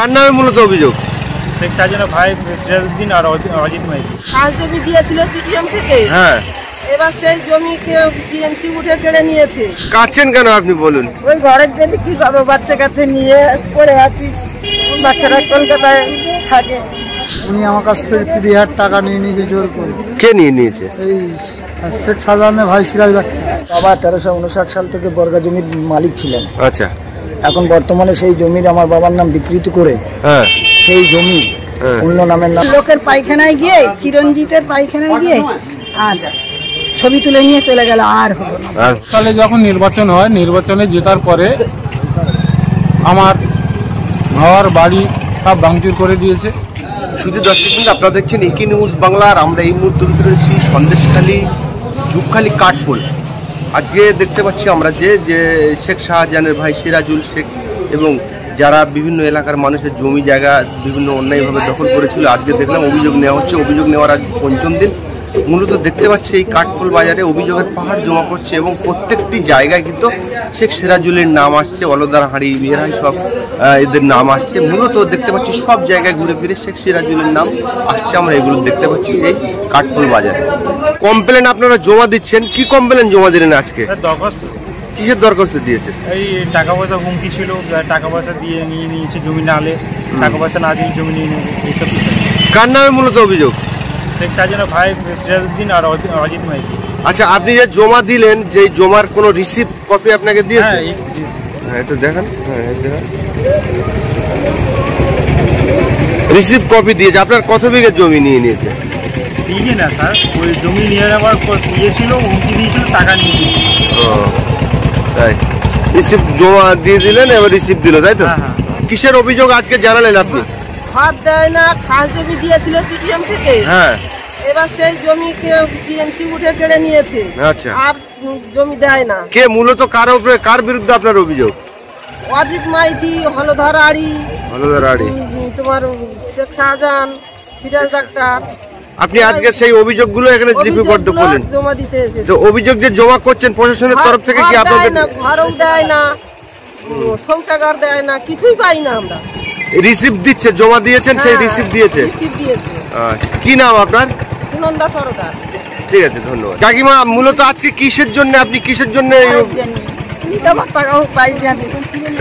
কার নামে মূলত অভিযোগ? শেখ শাহজাহানের ভাই সিরাজউদ্দিন আর অজিত মাইতি। খাস জমি দিয়েছিল সিপিএম থেকে। হ্যাঁ, এবার সেই জমিকে টিএমসি উঠে কেড়ে নিয়েছে। কাটছেন কেন আপনি বলুন? ওই ঘরের জন্য কি করবো, বাচ্চা কাছে নিয়ে পড়ে আছি, বাচ্চারা কলকাতায় থাকে। উনি আমার কাছ থেকে 30,000 টাকা নিয়ে নিয়েছে জোর করে। কে নিয়ে নিয়েছে? এই শেখ শাহজাহানের ভাই সিরাজ। বাবা 1359 সাল থেকে বর্গা জমির মালিক ছিলেন। আচ্ছা, এখন বর্তমানে সেই জমির আমার বাবার নাম বিকৃত করে হ্যাঁ সেই জমি অন্য নামের নাম লোকের পায়খানায় গিয়ে, চিরঞ্জিতের পায়খানায় গিয়ে আর ছবি তুলে নিয়ে চলে গেল, আর হলো না। সালে যখন নির্বাচন হয়, নির্বাচনে জেতার পরে আমার ঘর বাড়ি সব ভাঙচুর করে দিয়েছে। শুধু দর্শক কিন্তু আপনারা দেখছেন ইকি নিউজ বাংলা। আর আমরা এই মুহূর্তে রয়েছি সন্দেশখালী যুগখালী কাঠপোল। আজকে দেখতে পাচ্ছি আমরা যে শেখ শাহজাহানের ভাই সিরাজুল শেখ এবং যারা বিভিন্ন এলাকার মানুষের জমি জায়গা বিভিন্ন অন্যায়ভাবে দখল করেছিল, আজকে দেখলাম অভিযোগ নেওয়া হচ্ছে। অভিযোগ নেওয়ার আজ পঞ্চম দিন। মূলত দেখতে পাচ্ছি এই কাঠপোল বাজারে অভিযোগের পাহাড় জমা পড়ছে এবং প্রত্যেকটি জায়গায় কিন্তু শেখ সিরাজুলের নাম আসছে, অলদার হাঁড়ি বিয়েরাই সব এদের নাম আসছে। মূলত দেখতে পাচ্ছি সব জায়গায় ঘুরে ফিরে শেখ সিরাজুলের নাম আসছে। আমরা এগুলো দেখতে পাচ্ছি এই কাঠপোল বাজারে। কমপ্লেন আপনারা জমা দিচ্ছেন, কি কমপ্লেন জমা দিলেন আজকে? কিসের দরখাস্ত দিয়েছে? এই টাকা পয়সা হুমকি ছিল, টাকা পয়সা দিয়ে নিয়ে নিয়েছে, জমি না হলে টাকা পয়সা না দিয়ে জমি নিয়ে নেবে, এইসব কিছু। কার নামে মূলত অভিযোগ? শেখ শাহজাহানের ভাই সিরাজউদ্দিন আর অজিত মাইতি। আচ্ছা, আপনি যে জমা দিলেন, যে জমার কোনো রিসিপ্ট কপি আপনাকে দিয়েছে? হ্যাঁ, একটু দেখান। হ্যাঁ, দেখান। রিসিপ্ট কপি দিয়েছে। আপনার কত বিঘা জমি নিয়ে নিয়েছে? দিয়েছে না স্যার, ওই জমি নিয়ে যাওয়ার দিয়েছিল, হুমকি দিয়েছিল, টাকা নিয়ে দিয়েছিল। ও তাই, রিসিপ্ট জমা দিয়ে দিলেন, এবার রিসিপ্ট দিল, তাই তো? হ্যাঁ। কিসের অভিযোগ আজকে জানালেন আপনি? হাত দেয় না, খাস জমি দিয়েছিল সিপিএম থেকে। হ্যাঁ, এবার সেই জমিকে টিএমসি উঠে কেড়ে নিয়েছে। আচ্ছা, আর জমি দেয় না। কে মূলত কার উপরে, কার বিরুদ্ধে আপনার অভিযোগ? অজিত মাইতি, হলধর আড়ি, তোমার শেখ শাহজাহান, সিরাজ ডাক্তার। আপনি আজকে সেই অভিযোগগুলো এখানে লিপিবদ্ধ করলেন, জমা দিতে এসেছে। তো অভিযোগ যে জমা করছেন প্রশাসনের তরফ থেকে কি আপনাদের? ঘরও দেয় না, শৌচাগার দেয় না, কিছুই পাই না আমরা। রিসিপ্ট দিচ্ছে, জমা দিয়েছেন, সেই রিসিপ্ট দিয়েছে। আচ্ছা, কি নাম আপনার? সুনন্দা সরকার। ঠিক আছে, ধন্যবাদ। কাকিমা, মূলত আজকে কিসের জন্য, আপনি কিসের জন্য?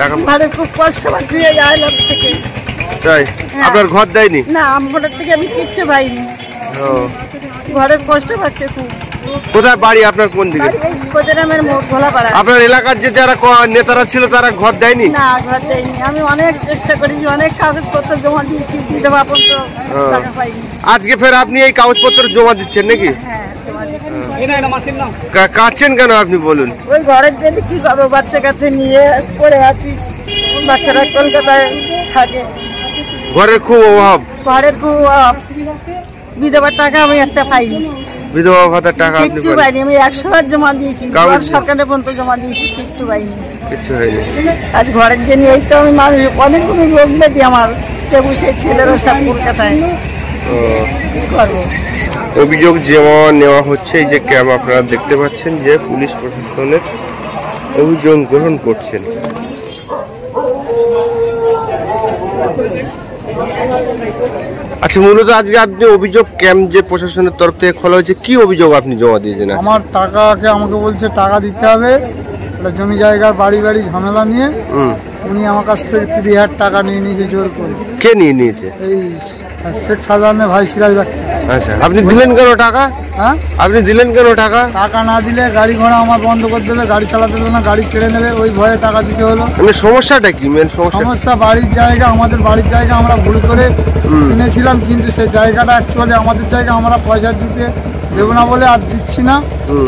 টাকা খুব কষ্ট পাচ্ছি থেকে। তাই, আপনার ঘর দেয়নি? না, আমার থেকে আমি কিচ্ছু পাইনি। ঘরের কষ্ট পাচ্ছে খুব। কোথায় বাড়ি আপনার, কোন দিকে? আপনার এলাকার যে যারা নেতারা ছিল তারা ঘর দেয়নি? না, ঘর দেয়নি। আমি অনেক চেষ্টা করেছি, অনেক কাগজপত্র জমা দিয়েছি, বিধবা পত্র, টাকা পাইনি। আজকে ফের আপনি এই কাগজপত্র জমা দিচ্ছেন নাকি? হ্যাঁ, কাটছেন কেন আপনি বলুন? ওই ঘরের জন্য কি করবো, বাচ্চা কাছে নিয়ে পড়ে আছি, বাচ্চারা কলকাতায় থাকে। ঘরের খুব অভাব? ঘরের খুব অভাব। বিধবার টাকা আমি একটা পাইনি। বিধবা ভাতার টাকা কিচ্ছু পাইনি। আমি 100 বার জমা দিয়েছি, সরকারের পর্যন্ত জমা দিয়েছি, কিচ্ছু পাইনি, কিচ্ছু হয়নি। আজ ঘরের জন্য এই তো আমি মানুষ অনেকগুলো রোগ ব্যাধি আমার, সেই ছেলেরা সব কলকাতায়, কি করবো? অভিযোগ যেমন নেওয়া হচ্ছে, এই যে ক্যাম্প আপনারা দেখতে পাচ্ছেন যে পুলিশ প্রশাসনের অভিযোগ গ্রহণ করছেন। আচ্ছা, মূলত আজকে আপনি অভিযোগ ক্যাম্প যে প্রশাসনের তরফ থেকে খোলা হয়েছে, কি অভিযোগ আপনি জমা দিয়েছেন? আমার টাকাকে আমাকে বলছে টাকা দিতে হবে, জমি জায়গার বাড়ি ঝামেলা নিয়ে উনি আমার কাছ থেকে 30,000 টাকা নিয়ে নিয়েছে জোর করে। কে নিয়ে নিয়েছে? এই শেখ শাহজাহানের ভাই সিরাজ। আচ্ছা, আপনি দিলেন কেন টাকা? হ্যাঁ, আপনি দিলেন কেন টাকা? টাকা না দিলে গাড়ি ঘোড়া আমার বন্ধ করে দেবে, গাড়ি চালাতে দেবে না, গাড়ি কেড়ে নেবে, ওই ভয়ে টাকা দিতে হলো। সমস্যাটা কি? মেন সমস্যা বাড়ির জায়গা, আমাদের বাড়ির জায়গা আমরা ভুল করে কিনেছিলাম, কিন্তু সেই জায়গাটা অ্যাকচুয়ালি আমাদের জায়গা, আমরা পয়সা দিতে দেবো না বলে আর দিচ্ছি না।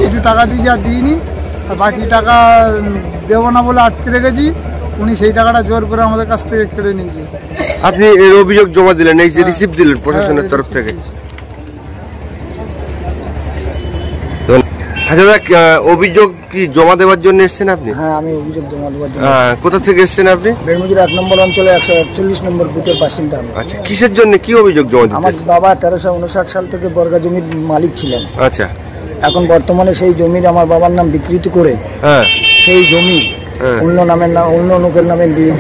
কিছু টাকা দিয়েছি আর দিইনি, আর বাকি টাকা দেবো না বলে আটকে রেখেছি। উনি সেই টাকাটা জোর করে আমাদের কাছ থেকে কেড়ে নিয়েছে। আপনি এর অভিযোগ জমা দিলেন, এই যে রিসিপ্ট দিলেন প্রশাসনের তরফ থেকে? আচ্ছা, অভিযোগ কি জমা দেওয়ার জন্য এসেছেন আপনি? হ্যাঁ, আমি অভিযোগ জমা দেওয়ার জন্য। কোথা থেকে এসেছেন আপনি? বেড়মজুর 1 নম্বর অঞ্চলে 141 নম্বর বুথের বাসিন্দা। আচ্ছা, কিসের জন্য, কি অভিযোগ জমা দিতে? আমার বাবা 1359 সাল থেকে বর্গা জমির মালিক ছিলেন। আচ্ছা, এখন বর্তমানে সেই জমির আমার বাবার নাম বিকৃত করে সেই জমি অন্য লোকের নামে দিয়ে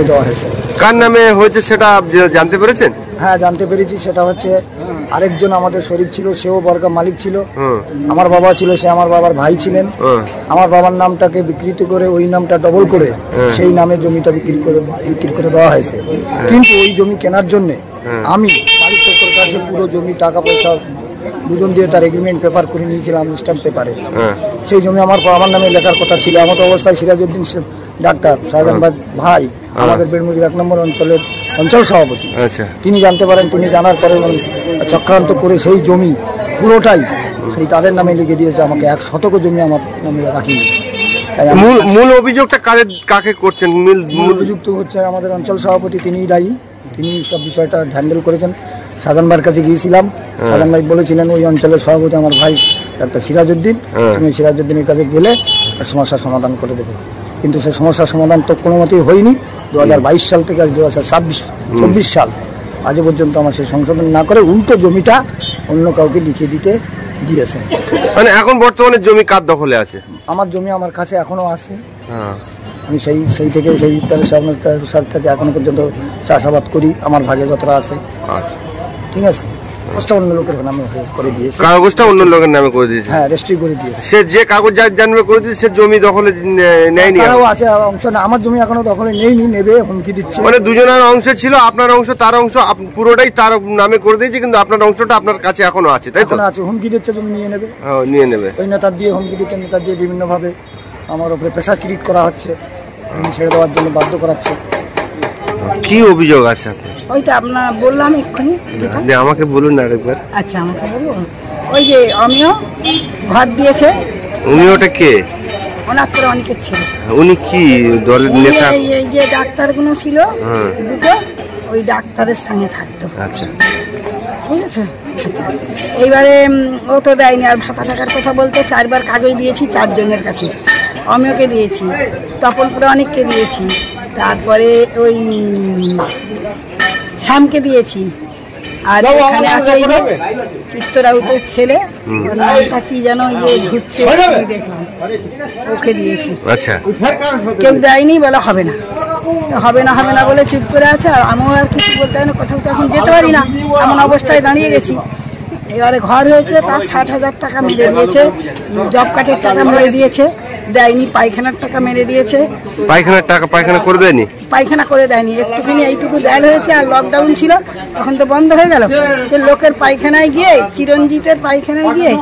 দেওয়া হয়েছে। কার নামে হয়েছে সেটা জানতে পেরেছেন? হ্যাঁ, জানতে পেরেছি। সেটা হচ্ছে আরেকজন আমাদের শরীর ছিল, সেও বর্গা মালিক ছিল। আমার বাবা ছিল, সে আমার বাবার ভাই ছিলেন। আমার বাবার নামটাকে বিকৃত করে ওই নামটা ডবল করে সেই নামে জমিটা বিক্রি করে দেওয়া হয়েছে। কিন্তু ওই জমি কেনার জন্য আমি মালিক পক্ষের কাছে পুরো জমি টাকা পয়সা দুজন দিয়ে তার এগ্রিমেন্ট পেপার করে নিয়েছিলাম, স্ট্যাম্প পেপারে। সেই জমি আমার নামে লেখার কথা ছিল। আমার অবস্থায় সিরাজউদ্দিন ডাক্তার শাহজাহান ভাই আমাদের বেড়মুড়ি 1 নম্বর অঞ্চলের অঞ্চল সভাপতি, তিনি জানতে পারেন। তিনি জানার পরে চক্রান্ত করে সেই জমি পুরোটাই সেই তাদের নামে লিখে দিয়েছে। আমাকে 1 শতক জমি আমার নামে রাখিনি। মূল অভিযোগটা কাকে করছেন? মূল অভিযুক্ত হচ্ছে আমাদের অঞ্চল সভাপতি, তিনিই দায়ী। তিনি সব বিষয়টা হ্যান্ডেল করেছেন। শাহজাহান ভাইয়ের কাছে গিয়েছিলাম, শাহজাহান ভাই বলেছিলেন ওই অঞ্চলের সভাপতি আমার ভাই ডাক্তার সিরাজউদ্দিন, তুমি সিরাজউদ্দিনের কাছে গেলে সমস্যার সমাধান করে দেবে। কিন্তু সেই সমস্যার সমাধান তো কোনো মতেই হয়নি। 2022 সাল থেকে আজ 2024 সাল আজও পর্যন্ত আমার সেই সংশোধন না করে উল্টো জমিটা অন্য কাউকে লিখে দিতে দিয়েছে। মানে এখন বর্তমানে জমি কার দখলে আছে? আমার জমি আমার কাছে এখনো আছে। আমি সেই থেকে সেই সাল থেকে এখনো পর্যন্ত চাষাবাদ করি। আমার ভাগে যতটা আছে। ঠিক আছে, কাগজটা অন্য লোকের নামে করে দিয়েছে। কাগজটা অন্য লোকের নামে করে দিয়েছে? হ্যাঁ, রেজিস্ট্রি করে দিয়েছে। সে যে কাগজ জানবে করে দিয়েছে, সে জমি দখলে নেয়নি। তারাও আছে অংশ না, আমার জমি এখনো দখলে নেয়নি, নেবে হুমকি দিচ্ছে। মানে দুজনের অংশ ছিল, আপনার অংশ তার অংশ, পুরোটাই তার নামে করে দিয়েছে, কিন্তু আপনার অংশটা আপনার কাছে এখনো আছে, তাই তো? এখনো আছে, হুমকি দিচ্ছে জমি নিয়ে নেবে। নিয়ে নেবে। ওই নেতার দিয়ে হুমকি দিচ্ছে, নেতার দিয়ে বিভিন্নভাবে আমার উপরে প্রেশার ক্রিয়েট করা হচ্ছে, ছেড়ে দেওয়ার জন্য বাধ্য করাচ্ছে। কি অভিযোগ আছে আপনার? ওইটা আপনার বললাম এক্ষুনি। আপনি আমাকে বলুন না আরেকবার। আচ্ছা, আমাকে বলুন। ওই যে আমিও ঘর দিয়েছে। উনি ওটা কে? ওনার করে অনেকের ছিল। উনি কি দলের নেতা? এই যে ডাক্তারগুলো ছিল দুটো, ওই ডাক্তারের সঙ্গে থাকতো। আচ্ছা, বুঝেছো? আচ্ছা, এইবারে ও তো দেয়নি। আর ভাতা টাকার কথা বলতে 4 বার কাগজ দিয়েছি 4 জনের কাছে। অমিয়কে দিয়েছি, তপনপুরে অনেককে দিয়েছি, তারপরে ওই শ্যামকে দিয়েছি। আর এখানে আছে এই যে চিত্তরাউতের ছেলে, নামটা কি যেন ঘুরছে, দেখলাম, ওকে দিয়েছি। আচ্ছা, কেউ দেয়নি, বলে হবে না হবে না হবে না বলে চুপ করে আছে। আর আমিও আর কিছু বলতে হয় না, কোথাও তো এখন যেতে পারি না, এমন অবস্থায় দাঁড়িয়ে গেছি। এবারে ঘর হয়েছে, তার 60,000 টাকা মেরে দিয়েছে, জব কার্ডের টাকা মেরে দিয়েছে, দেয়নি। পায়খানার টাকা মেরে দিয়েছে। পায়খানার টাকা পায়খানা করে দেয়নি? পায়খানা করে দেয়নি, একটুখানি এইটুকু দেয়াল হয়েছে। আর লকডাউন ছিল, তখন তো বন্ধ হয়ে গেল। সে লোকের পায়খানায় গিয়ে, চিরঞ্জিতের পায়খানায় গিয়ে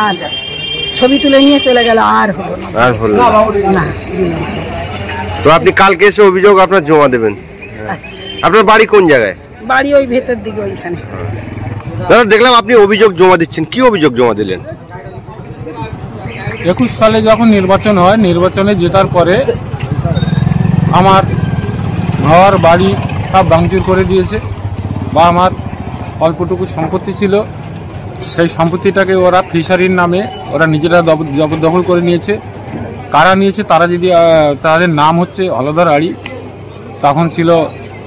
আর ছবি তুলে নিয়ে চলে গেল। আর হলো না। তো আপনি কালকে এসে অভিযোগ আপনার জমা দেবেন? আচ্ছা, আপনার বাড়ি কোন জায়গায়? বাড়ি ওই ভেতর দিকে, ওইখানে। দাদা, দেখলাম আপনি অভিযোগ জমা দিচ্ছেন, কি অভিযোগ জমা দিলেন? 21 সালে যখন নির্বাচন হয়, নির্বাচনে জেতার পরে আমার ঘর বাড়ি সব ভাঙচুর করে দিয়েছে, বা আমার অল্পটুকু সম্পত্তি ছিল, সেই সম্পত্তিটাকে ওরা ফিশারির নামে ওরা নিজেরা জবরদখল করে নিয়েছে। কারা নিয়েছে তারা যদি তাদের নাম হচ্ছে হলধর আড়ি, তখন ছিল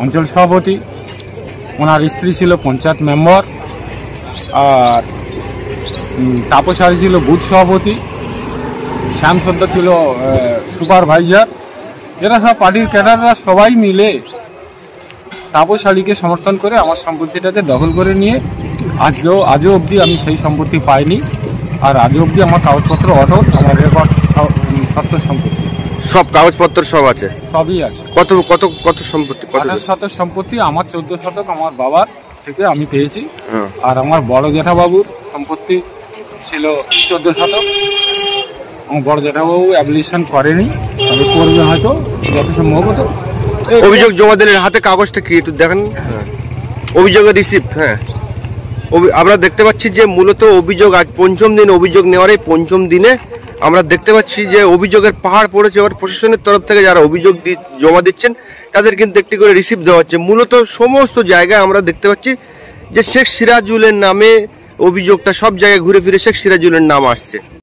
অঞ্চল সভাপতি, ওনার স্ত্রী ছিল পঞ্চায়েত মেম্বার, আর তাপস আড়ি ছিল বুথ সভাপতি, শ্যাম সর্দার ছিল সুপারভাইজার। এরা সব পার্টির ক্যাডাররা সবাই মিলে তাপস আলীকে সমর্থন করে আমার সম্পত্তিটাকে দখল করে নিয়ে আজও অবধি আমি সেই সম্পত্তি পাইনি। আর আজও অবধি আমার কাগজপত্র অটল, আমার রেকর্ড সত্য সম্পত্তি সব কাগজপত্র সব আছে? সবই আছে। কত কত কত সম্পত্তি? 28 শতক সম্পত্তি আমার, 14 শতক আমার বাবার থেকে আমি পেয়েছি। আর আমার বড় জেঠাবাবুর সম্পত্তি ছিল 14 শতক। আমার বড় জেঠাবাবু অ্যাপ্লিকেশন করেনি, তবে করবে হয়তো যত সম্ভবত। অভিযোগ জমা দিলেন, হাতে কাগজটা কি একটু দেখেন? অভিযোগের রিসিপ্ট। হ্যাঁ, আমরা দেখতে পাচ্ছি যে মূলত অভিযোগ আজ 5ম দিন, অভিযোগ নেওয়ার এই 5ম দিনে আমরা দেখতে পাচ্ছি যে অভিযোগের পাহাড় পড়েছে। এবার প্রশাসনের তরফ থেকে যারা অভিযোগ জমা দিচ্ছেন তাদের কিন্তু একটি করে রিসিপ্ট দেওয়া হচ্ছে। মূলত সমস্ত জায়গায় আমরা দেখতে পাচ্ছি যে শেখ সিরাজুলের নামে অভিযোগটা, সব জায়গায় ঘুরে ফিরে শেখ সিরাজুলের নাম আসছে।